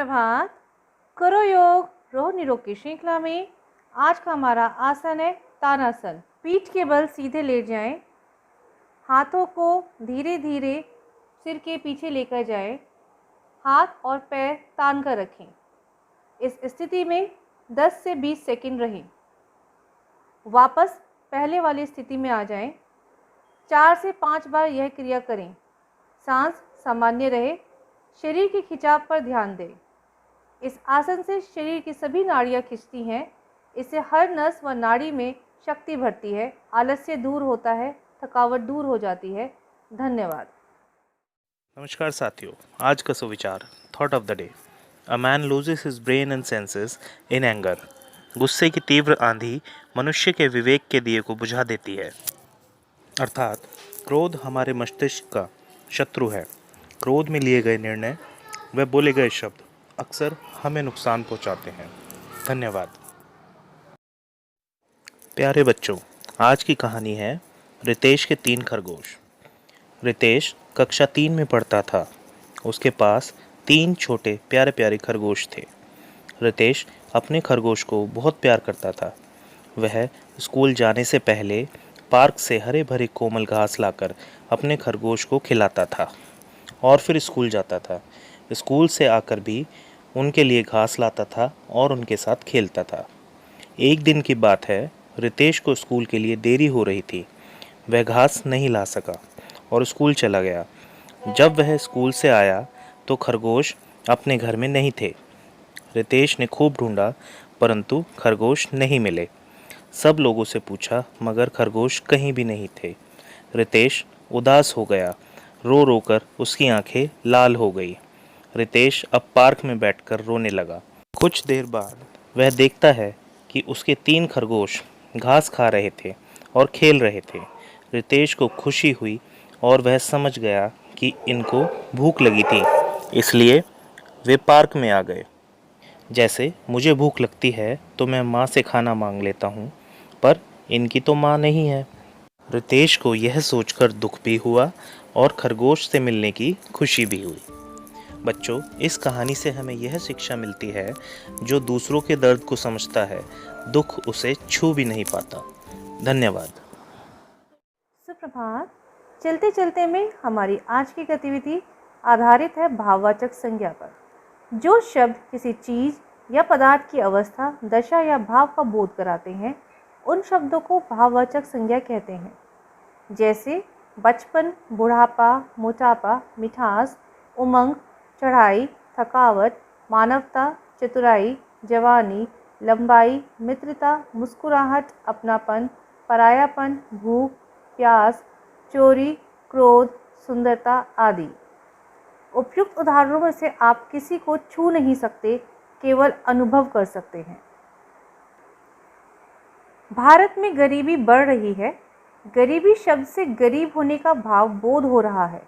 सुप्रभात। करो योग रोह निरोग की श्रृंखला में आज का हमारा आसन है तानासन। पीठ के बल सीधे लेट जाएं, हाथों को धीरे धीरे सिर के पीछे लेकर जाएं, हाथ और पैर तान कर रखें। इस स्थिति में 10 से 20 सेकंड रहें। वापस पहले वाली स्थिति में आ जाएं। 4 से 5 बार यह क्रिया करें। सांस सामान्य रहे। शरीर के खिंचाव पर ध्यान दें। इस आसन से शरीर की सभी नाड़ियाँ खिंचती हैं। इससे हर नस व नाड़ी में शक्ति बढ़ती है, आलस्य दूर होता है, थकावट दूर हो जाती है। धन्यवाद। नमस्कार साथियों, आज का सुविचार thought of the day. A man loses his brain and senses in anger. गुस्से की तीव्र आंधी मनुष्य के विवेक के दिए को बुझा देती है। अर्थात क्रोध हमारे मस्तिष्क का शत्रु है। क्रोध में लिए गए निर्णय व बोले गए शब्द अक्सर हमें नुकसान पहुंचाते हैं। धन्यवाद। प्यारे बच्चों, आज की कहानी है रितेश के 3 खरगोश। रितेश कक्षा 3 में पढ़ता था। उसके पास 3 छोटे प्यारे प्यारे खरगोश थे। रितेश अपने खरगोश को बहुत प्यार करता था। वह स्कूल जाने से पहले पार्क से हरे भरे कोमल घास लाकर अपने खरगोश को खिलाता था और फिर स्कूल जाता था। स्कूल से आकर भी उनके लिए घास लाता था और उनके साथ खेलता था। एक दिन की बात है, रितेश को स्कूल के लिए देरी हो रही थी। वह घास नहीं ला सका और स्कूल चला गया। जब वह स्कूल से आया तो खरगोश अपने घर में नहीं थे। रितेश ने खूब ढूंढा परंतु खरगोश नहीं मिले। सब लोगों से पूछा मगर खरगोश कहीं भी नहीं थे। रितेश उदास हो गया। रो रो कर उसकी आंखें लाल हो गई। रितेश अब पार्क में बैठकर रोने लगा। कुछ देर बाद वह देखता है कि उसके 3 खरगोश घास खा रहे थे और खेल रहे थे। रितेश को खुशी हुई और वह समझ गया कि इनको भूख लगी थी, इसलिए वे पार्क में आ गए। जैसे मुझे भूख लगती है तो मैं माँ से खाना मांग लेता हूँ, पर इनकी तो माँ नहीं है। रितेश को यह सोचकर दुख भी हुआ और खरगोश से मिलने की खुशी भी हुई। बच्चों, इस कहानी से हमें यह शिक्षा मिलती है, जो दूसरों के दर्द को समझता है, दुख उसे छू भी नहीं पाता। धन्यवाद। सुप्रभात। चलते चलते में हमारी आज की गतिविधि आधारित है भाववाचक संज्ञा पर। जो शब्द किसी चीज़ या पदार्थ की अवस्था, दशा या भाव का बोध कराते हैं, उन शब्दों को भाववाचक संज्ञा कहते हैं। जैसे बचपन, बुढ़ापा, मोटापा, मिठास, उमंग, चढ़ाई, थकावट, मानवता, चतुराई, जवानी, लंबाई, मित्रता, मुस्कुराहट, अपनापन, परायापन, भूख, प्यास, चोरी, क्रोध, सुंदरता आदि। उपयुक्त उदाहरणों में से आप किसी को छू नहीं सकते, केवल अनुभव कर सकते हैं। भारत में गरीबी बढ़ रही है। गरीबी शब्द से गरीब होने का भाव बोध हो रहा है,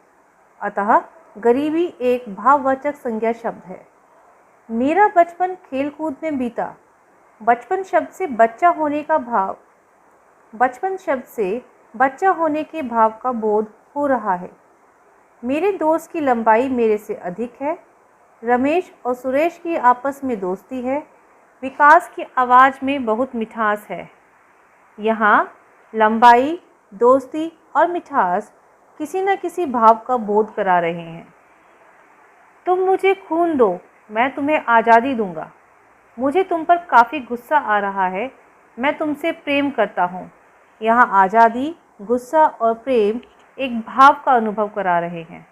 अतः गरीबी एक भाववाचक संज्ञा शब्द है। मेरा बचपन खेलकूद में बीता। बचपन शब्द से बच्चा होने का भाव, बचपन शब्द से बच्चा होने के भाव का बोध हो रहा है। मेरे दोस्त की लंबाई मेरे से अधिक है। रमेश और सुरेश की आपस में दोस्ती है। विकास की आवाज़ में बहुत मिठास है। यहाँ लंबाई, दोस्ती और मिठास किसी न किसी भाव का बोध करा रहे हैं। तुम मुझे खून दो, मैं तुम्हें आज़ादी दूंगा। मुझे तुम पर काफ़ी गुस्सा आ रहा है, मैं तुमसे प्रेम करता हूँ। यहाँ आज़ादी, गुस्सा और प्रेम एक भाव का अनुभव करा रहे हैं।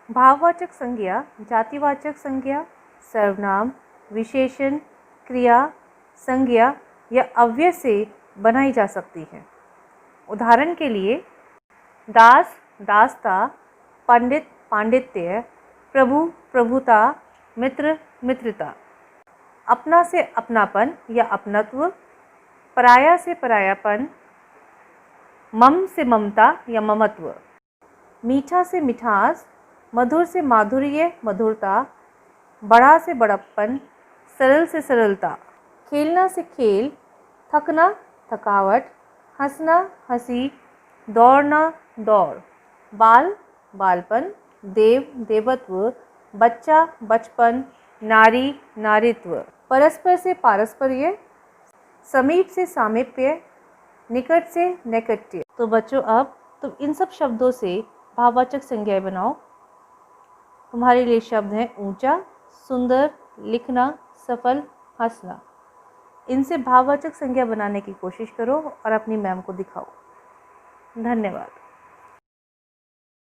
भाववाचक संज्ञा जातिवाचक संज्ञा, सर्वनाम, विशेषण, क्रिया, संज्ञा या अव्यय से बनाई जा सकती है। उदाहरण के लिए दास, दासता, पंडित, पांडित्य, प्रभु, प्रभुता, मित्र, मित्रता। अपना से अपनापन या अपनत्व, पराया से परायापन, मम से ममता या ममत्व, मीठा से मिठास, मधुर से माधुर्य, मधुरता, बड़ा से बड़प्पन, सरल से सरलता, खेलना से खेल, थकना, थकावट, हंसना, हंसी, दौड़ना, दौड़, बाल, बालपन, देव, देवत्व, बच्चा, बचपन, नारी, नारीत्व। परस्पर से पारस्पर्य, समीप से सामीप्य, निकट से नैकट्य। तो बच्चों अब तुम इन सब शब्दों से भाववाचक संज्ञाएं बनाओ। तुम्हारे लिए शब्द हैं ऊंचा, सुंदर, लिखना, सफल, हंसना। इनसे भाववाचक संज्ञा बनाने की कोशिश करो और अपनी मैम को दिखाओ। धन्यवाद।